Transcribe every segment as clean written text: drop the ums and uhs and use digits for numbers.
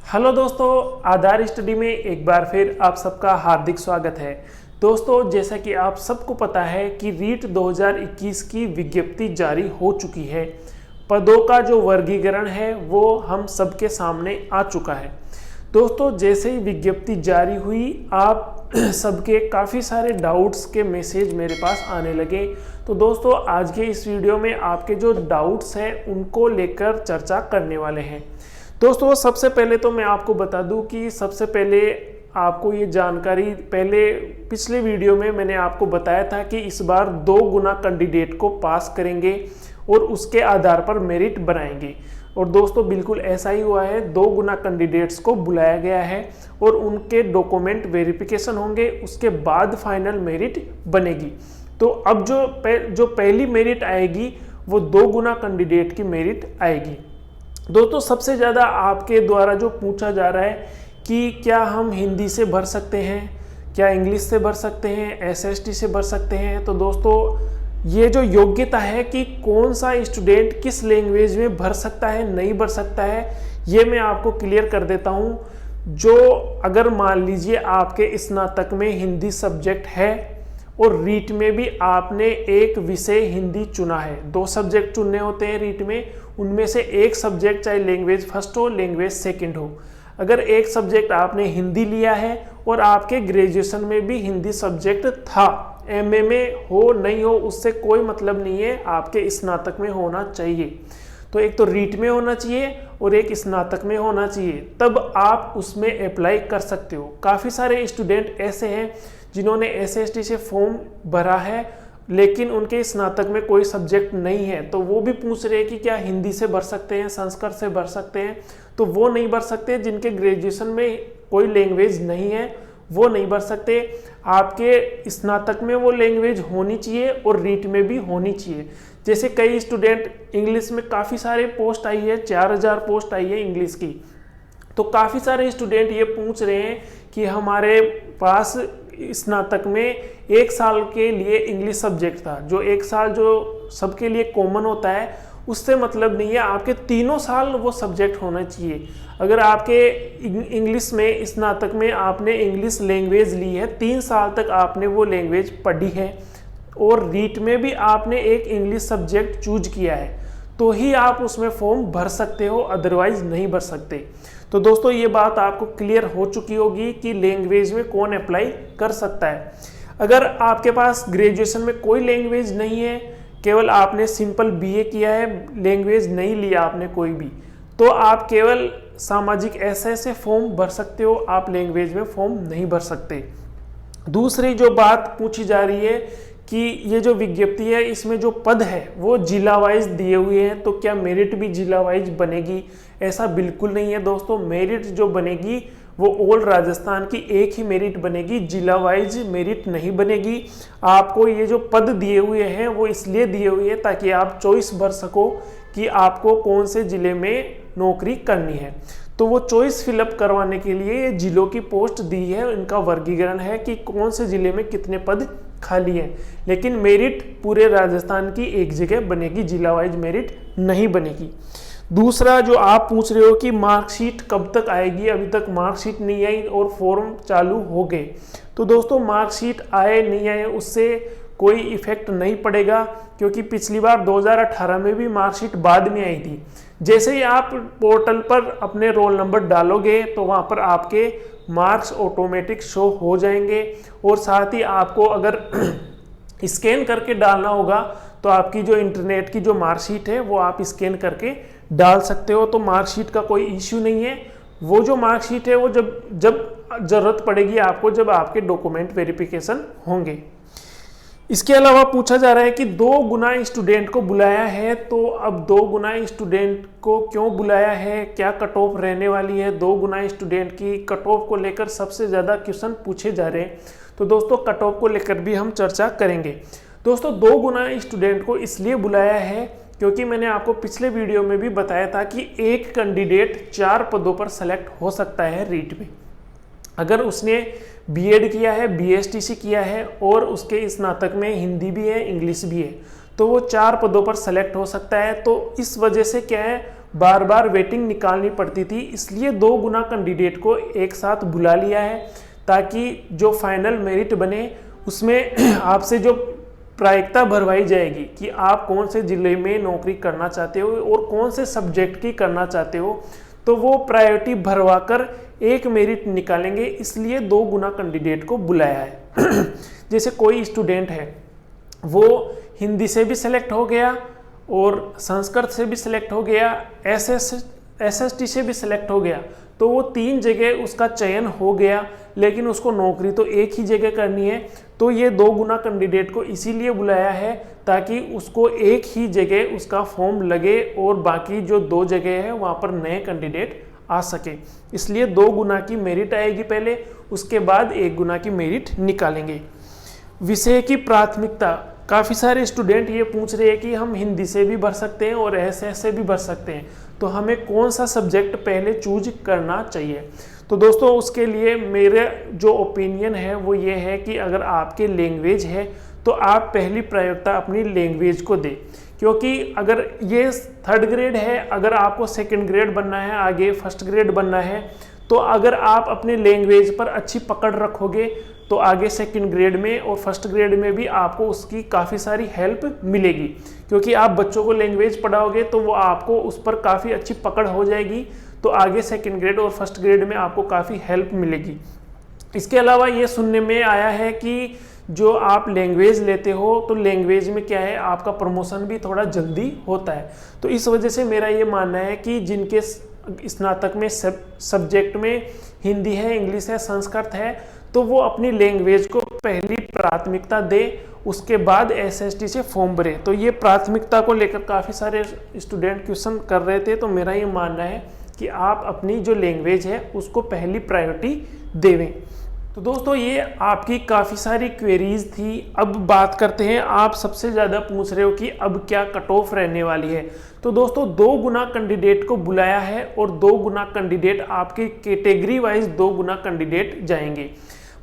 Hello दोस्तों, आधार study में एक बार फिर आप सबका हार्दिक स्वागत है। दोस्तों, जैसा कि आप सबको पता है कि रीट 2021 की विज्ञप्ति जारी हो चुकी है। पदों का जो वर्गीकरण है वो हम सबके सामने आ चुका है। दोस्तों, जैसे ही विज्ञप्ति जारी हुई आप सबके काफ़ी सारे डाउट्स के मैसेज मेरे पास आने लगे। तो दोस्तों, आज के इस वीडियो में आपके जो डाउट्स हैं उनको लेकर चर्चा करने वाले हैं। दोस्तों, सबसे पहले तो मैं आपको बता दूं कि सबसे पहले आपको ये जानकारी पिछले वीडियो में मैंने आपको बताया था कि इस बार 2 गुना कैंडिडेट को पास करेंगे और उसके आधार पर मेरिट बनाएंगे। और दोस्तों, बिल्कुल ऐसा ही हुआ है। 2 गुना कैंडिडेट्स को बुलाया गया है और उनके डॉक्यूमेंट वेरिफिकेशन होंगे, उसके बाद फाइनल मेरिट बनेगी। तो अब जो पहली मेरिट आएगी वो 2 गुना कैंडिडेट की मेरिट आएगी। दोस्तों, सबसे ज़्यादा आपके द्वारा जो पूछा जा रहा है कि क्या हम हिंदी से भर सकते हैं, क्या इंग्लिश से भर सकते हैं, एसएसटी से भर सकते हैं। तो दोस्तों, ये जो योग्यता है कि कौन सा स्टूडेंट किस लैंग्वेज में भर सकता है, नहीं भर सकता है, ये मैं आपको क्लियर कर देता हूँ। जो अगर मान लीजिए आपके स्नातक में हिंदी सब्जेक्ट है और रीट में भी आपने एक विषय हिंदी चुना है, 2 सब्जेक्ट चुनने होते हैं रीट में, उनमें से एक सब्जेक्ट चाहे लैंग्वेज फर्स्ट हो लैंग्वेज सेकंड हो। अगर एक सब्जेक्ट आपने हिंदी लिया है और आपके ग्रेजुएशन में भी हिंदी सब्जेक्ट था, एमए में हो नहीं हो उससे कोई मतलब नहीं है, आपके स्नातक में होना चाहिए। तो एक तो रीट में होना चाहिए और एक स्नातक में होना चाहिए, तब आप उसमें अप्लाई कर सकते हो। काफ़ी सारे स्टूडेंट ऐसे हैं जिन्होंने एसएसटी से फॉर्म भरा है लेकिन उनके स्नातक में कोई सब्जेक्ट नहीं है, तो वो भी पूछ रहे हैं कि क्या हिंदी से भर सकते हैं, संस्कृत से भर सकते हैं। तो वो नहीं भर सकते, जिनके ग्रेजुएशन में कोई लैंग्वेज नहीं है वो नहीं भर सकते। आपके स्नातक में वो लैंग्वेज होनी चाहिए और रीट में भी होनी चाहिए। जैसे कई स्टूडेंट इंग्लिश में काफ़ी सारे पोस्ट आई है, 4000 पोस्ट आई है इंग्लिश की। तो काफ़ी सारे स्टूडेंट ये पूछ रहे हैं कि हमारे पास स्नातक में 1 साल के लिए इंग्लिश सब्जेक्ट था, जो 1 साल जो सबके लिए कॉमन होता है उससे मतलब नहीं है, आपके 3 साल वो सब्जेक्ट होना चाहिए। अगर आपके इंग्लिश में स्नातक में आपने इंग्लिश लैंग्वेज ली है, 3 साल तक आपने वो लैंग्वेज पढ़ी है और रीट में भी आपने एक इंग्लिश सब्जेक्ट चूज किया है, तो ही आप उसमें फॉर्म भर सकते हो, अदरवाइज नहीं भर सकते। तो दोस्तों, ये बात आपको क्लियर हो चुकी होगी कि लैंग्वेज में कौन अप्लाई कर सकता है। अगर आपके पास ग्रेजुएशन में कोई लैंग्वेज नहीं है, केवल आपने सिंपल बीए किया है, लैंग्वेज नहीं लिया आपने कोई भी, तो आप केवल सामाजिक एसए से फॉर्म भर सकते हो, आप लैंग्वेज में फॉर्म नहीं भर सकते। दूसरी जो बात पूछी जा रही है कि ये जो विज्ञप्ति है इसमें जो पद है वो जिला वाइज दिए हुए हैं, तो क्या मेरिट भी जिला वाइज बनेगी? ऐसा बिल्कुल नहीं है दोस्तों। मेरिट जो बनेगी वो ऑल राजस्थान की एक ही मेरिट बनेगी, जिला वाइज मेरिट नहीं बनेगी। आपको ये जो पद दिए हुए हैं वो इसलिए दिए हुए हैं ताकि आप चॉइस भर सको कि आपको कौन से ज़िले में नौकरी करनी है। तो वो चॉइस फिलअप करवाने के लिए जिलों की पोस्ट दी है, इनका वर्गीकरण है कि कौन से ज़िले में कितने पद खाली हैं। लेकिन मेरिट पूरे राजस्थान की एक जगह बनेगी, जिला वाइज मेरिट नहीं बनेगी। दूसरा जो आप पूछ रहे हो कि मार्कशीट कब तक आएगी, अभी तक मार्कशीट नहीं आई और फॉर्म चालू हो गए। तो दोस्तों, मार्कशीट आए नहीं आए उससे कोई इफेक्ट नहीं पड़ेगा, क्योंकि पिछली बार 2018 में भी मार्कशीट बाद में आई थी। जैसे ही आप पोर्टल पर अपने रोल नंबर डालोगे तो वहाँ पर आपके मार्क्स ऑटोमेटिक शो हो जाएंगे, और साथ ही आपको अगर स्कैन करके डालना होगा तो आपकी जो इंटरनेट की जो मार्कशीट है वो आप स्कैन करके डाल सकते हो। तो मार्कशीट का कोई इश्यू नहीं है। वो जो मार्कशीट है वो जब ज़रूरत पड़ेगी आपको, जब आपके डॉक्यूमेंट वेरिफिकेशन होंगे। इसके अलावा पूछा जा रहा है कि 2 गुना स्टूडेंट को बुलाया है, तो अब 2 गुना स्टूडेंट को क्यों बुलाया है, क्या कट ऑफ रहने वाली है 2 गुना स्टूडेंट की? कट ऑफ को लेकर सबसे ज़्यादा क्वेश्चन पूछे जा रहे हैं, तो दोस्तों कट ऑफ को लेकर भी हम चर्चा करेंगे। दोस्तों, 2 गुना स्टूडेंट को इसलिए बुलाया है क्योंकि मैंने आपको पिछले वीडियो में भी बताया था कि एक कैंडिडेट 4 पदों पर सेलेक्ट हो सकता है रीट में। अगर उसने बीएड किया है, बीएसटीसी किया है और उसके स्नातक में हिंदी भी है, इंग्लिश भी है, तो वो 4 पदों पर सेलेक्ट हो सकता है। तो इस वजह से क्या है, बार बार वेटिंग निकालनी पड़ती थी, इसलिए 2 गुना कैंडिडेट को एक साथ बुला लिया है ताकि जो फाइनल मेरिट बने उसमें आपसे जो प्रायिकता भरवाई जाएगी कि आप कौन से ज़िले में नौकरी करना चाहते हो और कौन से सब्जेक्ट की करना चाहते हो, तो वो प्रायोरिटी भरवा कर एक मेरिट निकालेंगे, इसलिए 2 गुना कैंडिडेट को बुलाया है। जैसे कोई स्टूडेंट है वो हिंदी से भी सिलेक्ट हो गया और संस्कृत से भी सिलेक्ट हो गया, एसएसटी से भी सिलेक्ट हो गया, तो वो 3 जगह उसका चयन हो गया, लेकिन उसको नौकरी तो एक ही जगह करनी है। तो ये 2 गुना कैंडिडेट को इसीलिए बुलाया है ताकि उसको एक ही जगह उसका फॉर्म लगे और बाकी जो 2 जगह है वहाँ पर नए कैंडिडेट आ सके। इसलिए 2 गुना की मेरिट आएगी पहले, उसके बाद 1 गुना की मेरिट निकालेंगे। विषय की प्राथमिकता, काफ़ी सारे स्टूडेंट ये पूछ रहे हैं कि हम हिंदी से भी भर सकते हैं और एसएस से भी भर सकते हैं, तो हमें कौन सा सब्जेक्ट पहले चूज करना चाहिए। तो दोस्तों उसके लिए मेरे जो ओपिनियन है वो ये है कि अगर आपके लैंग्वेज है तो आप पहली प्रायोरिकता अपनी लैंग्वेज को दें, क्योंकि अगर ये 3rd ग्रेड है, अगर आपको 2nd ग्रेड बनना है, आगे 1st ग्रेड बनना है, तो अगर आप अपने लैंग्वेज पर अच्छी पकड़ रखोगे तो आगे 2nd ग्रेड में और 1st ग्रेड में भी आपको उसकी काफ़ी सारी हेल्प मिलेगी, क्योंकि आप बच्चों को लैंग्वेज पढ़ाओगे तो वो आपको उस पर काफ़ी अच्छी पकड़ हो जाएगी, तो आगे 2nd ग्रेड और 1st ग्रेड में आपको काफ़ी हेल्प मिलेगी। इसके अलावा ये सुनने में आया है कि जो आप लैंग्वेज लेते हो तो लैंग्वेज में क्या है, आपका प्रमोशन भी थोड़ा जल्दी होता है। तो इस वजह से मेरा ये मानना है कि जिनके स्नातक में सब्जेक्ट में हिंदी है, इंग्लिश है, संस्कृत है, तो वो अपनी लैंग्वेज को पहली प्राथमिकता दे, उसके बाद एसएसटी से फॉर्म भरे। तो ये प्राथमिकता को लेकर काफ़ी सारे स्टूडेंट क्वेश्चन कर रहे थे, तो मेरा ये मानना है कि आप अपनी जो लैंग्वेज है उसको पहली प्रायोरिटी देवें। तो दोस्तों ये आपकी काफ़ी सारी क्वेरीज थी। अब बात करते हैं, आप सबसे ज़्यादा पूछ रहे हो कि अब क्या कट ऑफ रहने वाली है। तो दोस्तों 2 गुना कैंडिडेट को बुलाया है और 2 गुना कैंडिडेट आपकी कैटेगरी वाइज 2 गुना कैंडिडेट जाएंगे।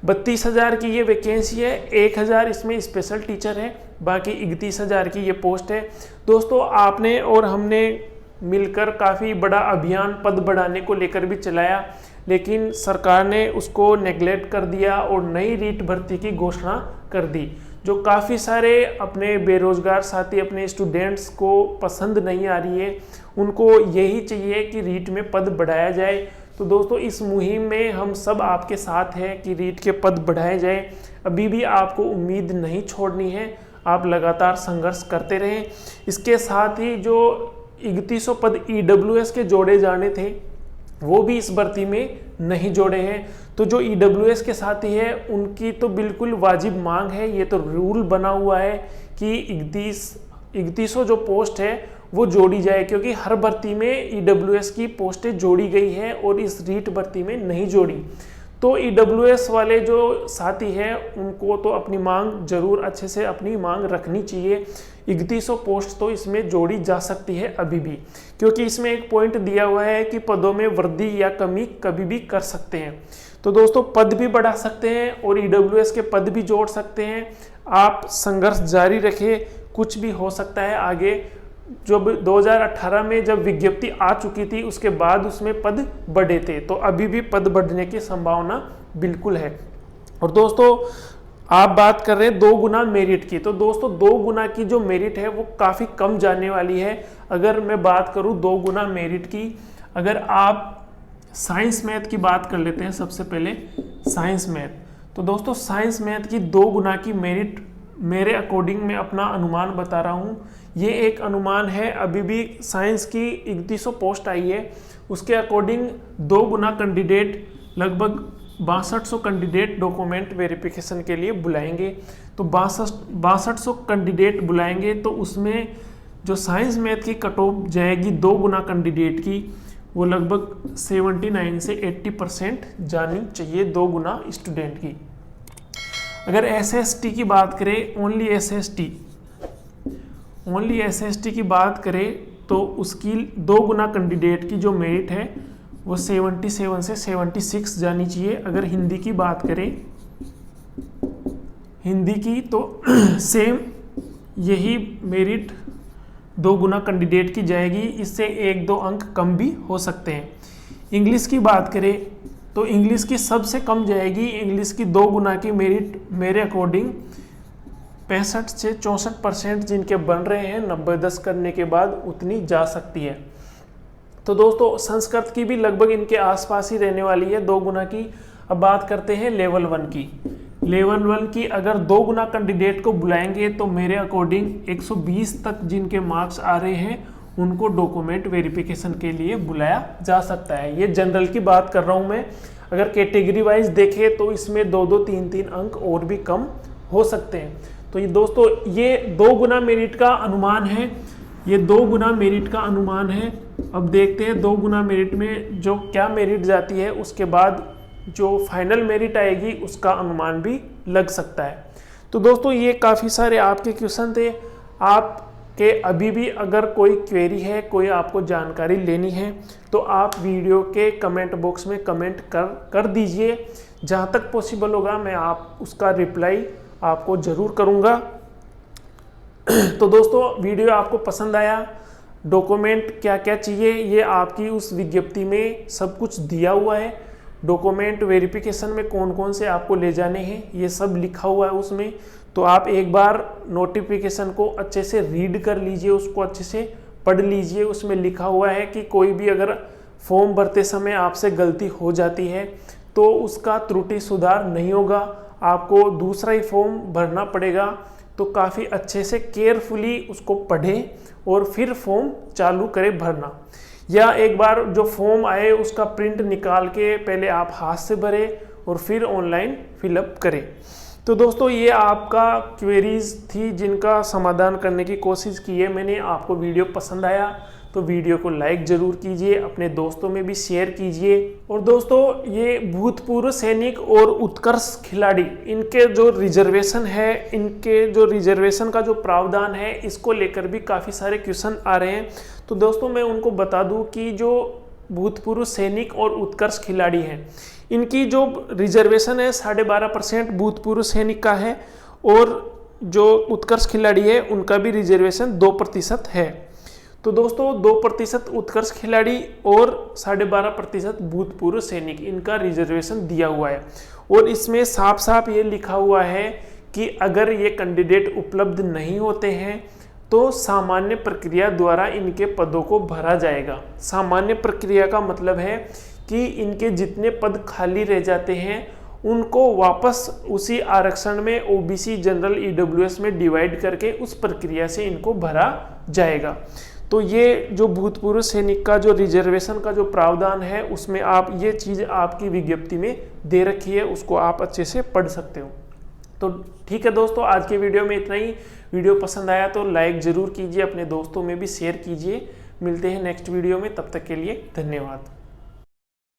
32,000 की ये वैकेंसी है, 1,000 इसमें स्पेशल टीचर है, बाकी 31,000 की ये पोस्ट है। दोस्तों आपने और हमने मिलकर काफ़ी बड़ा अभियान पद बढ़ाने को लेकर भी चलाया, लेकिन सरकार ने उसको नेगलेक्ट कर दिया और नई रीट भर्ती की घोषणा कर दी, जो काफ़ी सारे अपने बेरोजगार साथी, अपने स्टूडेंट्स को पसंद नहीं आ रही है। उनको यही चाहिए कि रीट में पद बढ़ाया जाए। तो दोस्तों इस मुहिम में हम सब आपके साथ हैं कि रीट के पद बढ़ाए जाए। अभी भी आपको उम्मीद नहीं छोड़नी है, आप लगातार संघर्ष करते रहें। इसके साथ ही जो 3100 पद EWS के जोड़े जाने थे वो भी इस भर्ती में नहीं जोड़े हैं। तो जो EWS के साथी है उनकी तो बिल्कुल वाजिब मांग है, ये तो रूल बना हुआ है कि 3100 जो पोस्ट है वो जोड़ी जाए, क्योंकि हर भर्ती में EWS की पोस्टें जोड़ी गई है और इस रीट भर्ती में नहीं जोड़ी। तो EWS वाले जो साथी हैं उनको तो अपनी मांग जरूर अच्छे से अपनी मांग रखनी चाहिए। 3100 पोस्ट तो इसमें जोड़ी जा सकती है अभी भी, क्योंकि इसमें एक पॉइंट दिया हुआ है कि पदों में वृद्धि या कमी कभी भी कर सकते हैं। तो दोस्तों पद भी बढ़ा सकते हैं और EWS के पद भी जोड़ सकते हैं। आप संघर्ष जारी रखें, कुछ भी हो सकता है आगे। जब 2018 में जब विज्ञप्ति आ चुकी थी उसके बाद उसमें पद बढ़े थे, तो अभी भी पद बढ़ने की संभावना बिल्कुल है। और दोस्तों आप बात कर रहे हैं 2 गुना मेरिट की, तो दोस्तों 2 गुना की जो मेरिट है वो काफ़ी कम जाने वाली है। अगर मैं बात करूं 2 गुना मेरिट की, अगर आप साइंस मैथ की बात कर लेते हैं, सबसे पहले साइंस मैथ, तो दोस्तों साइंस मैथ की 2 गुना की मेरिट मेरे अकॉर्डिंग मैं अपना अनुमान बता रहा हूँ। ये एक अनुमान है, अभी भी साइंस की 3100 पोस्ट आई है, उसके अकॉर्डिंग 2 गुना कैंडिडेट लगभग 6200 कैंडिडेट डॉक्यूमेंट वेरिफिकेशन के लिए बुलाएंगे। तो 6200 कैंडिडेट बुलाएंगे, तो उसमें जो साइंस मैथ की कट ऑफ जाएगी 2 गुना कैंडिडेट की, वो लगभग 79 से 80% जानी चाहिए 2 गुना स्टूडेंट की। अगर SST की बात करें, ओनली SST की बात करें, तो उसकी 2 गुना कैंडिडेट की जो मेरिट है वो 77 से 76 जानी चाहिए। अगर हिंदी की बात करें, हिंदी की तो सेम यही मेरिट 2 गुना कैंडिडेट की जाएगी, इससे 1-2 अंक कम भी हो सकते हैं। इंग्लिश की बात करें तो इंग्लिश की सबसे कम जाएगी। इंग्लिश की 2 गुना की मेरिट मेरे अकॉर्डिंग 65 से 64% जिनके बन रहे हैं 90-10 करने के बाद उतनी जा सकती है। तो दोस्तों संस्कृत की भी लगभग इनके आसपास ही रहने वाली है 2 गुना की। अब बात करते हैं लेवल 1 की। लेवल 1 की अगर 2 गुना कैंडिडेट को बुलाएंगे तो मेरे अकॉर्डिंग 120 तक जिनके मार्क्स आ रहे हैं उनको डॉक्यूमेंट वेरिफिकेशन के लिए बुलाया जा सकता है। ये जनरल की बात कर रहा हूँ मैं। अगर कैटेगरी वाइज देखें तो इसमें 2-2, 3-3 अंक और भी कम हो सकते हैं। तो ये दोस्तों ये 2 गुना मेरिट का अनुमान है। ये 2 गुना मेरिट का अनुमान है। अब देखते हैं 2 गुना मेरिट में जो क्या मेरिट जाती है, उसके बाद जो फाइनल मेरिट आएगी उसका अनुमान भी लग सकता है। तो दोस्तों ये काफ़ी सारे आपके क्वेश्चन थे। आपके अभी भी अगर कोई क्वेरी है, कोई आपको जानकारी लेनी है तो आप वीडियो के कमेंट बॉक्स में कमेंट कर दीजिए। जहाँ तक पॉसिबल होगा मैं आप उसका रिप्लाई आपको ज़रूर करूँगा। तो दोस्तों वीडियो आपको पसंद आया, डॉक्यूमेंट क्या क्या चाहिए ये आपकी उस विज्ञप्ति में सब कुछ दिया हुआ है। डॉक्यूमेंट वेरिफिकेशन में कौन कौन से आपको ले जाने हैं ये सब लिखा हुआ है उसमें। तो आप एक बार नोटिफिकेशन को अच्छे से रीड कर लीजिए, उसको अच्छे से पढ़ लीजिए। उसमें लिखा हुआ है कि कोई भी अगर फॉर्म भरते समय आपसे गलती हो जाती है तो उसका त्रुटि सुधार नहीं होगा, आपको दूसरा ही फॉर्म भरना पड़ेगा। तो काफ़ी अच्छे से केयरफुली उसको पढ़ें और फिर फॉर्म चालू करें भरना। या एक बार जो फॉर्म आए उसका प्रिंट निकाल के पहले आप हाथ से भरें और फिर ऑनलाइन फिलअप करें। तो दोस्तों ये आपका क्वेरीज थी जिनका समाधान करने की कोशिश की है मैंने। आपको वीडियो पसंद आया तो वीडियो को लाइक ज़रूर कीजिए, अपने दोस्तों में भी शेयर कीजिए। और दोस्तों ये भूतपूर्व सैनिक और उत्कर्ष खिलाड़ी इनके जो रिजर्वेशन है, इनके जो रिजर्वेशन का जो प्रावधान है, इसको लेकर भी काफ़ी सारे क्वेश्चन आ रहे हैं। तो दोस्तों मैं उनको बता दूं कि जो भूतपूर्व सैनिक और उत्कर्ष खिलाड़ी हैं इनकी जो रिजर्वेशन है 12.5% भूतपूर्व सैनिक का है, और जो उत्कर्ष खिलाड़ी है उनका भी रिजर्वेशन 2% है। तो दोस्तों 2% उत्कर्ष खिलाड़ी और 12.5% भूतपूर्व सैनिक इनका रिजर्वेशन दिया हुआ है। और इसमें साफ साफ ये लिखा हुआ है कि अगर ये कैंडिडेट उपलब्ध नहीं होते हैं तो सामान्य प्रक्रिया द्वारा इनके पदों को भरा जाएगा। सामान्य प्रक्रिया का मतलब है कि इनके जितने पद खाली रह जाते हैं उनको वापस उसी आरक्षण में ओबीसी, जनरल, ईडब्ल्यूएस में डिवाइड करके उस प्रक्रिया से इनको भरा जाएगा। तो ये जो भूतपूर्व सैनिक का जो रिजर्वेशन का जो प्रावधान है उसमें आप ये चीज़ आपकी विज्ञप्ति में दे रखी है, उसको आप अच्छे से पढ़ सकते हो। तो ठीक है दोस्तों, आज की वीडियो में इतना ही। वीडियो पसंद आया तो लाइक ज़रूर कीजिए, अपने दोस्तों में भी शेयर कीजिए। मिलते हैं नेक्स्ट वीडियो में, तब तक के लिए धन्यवाद।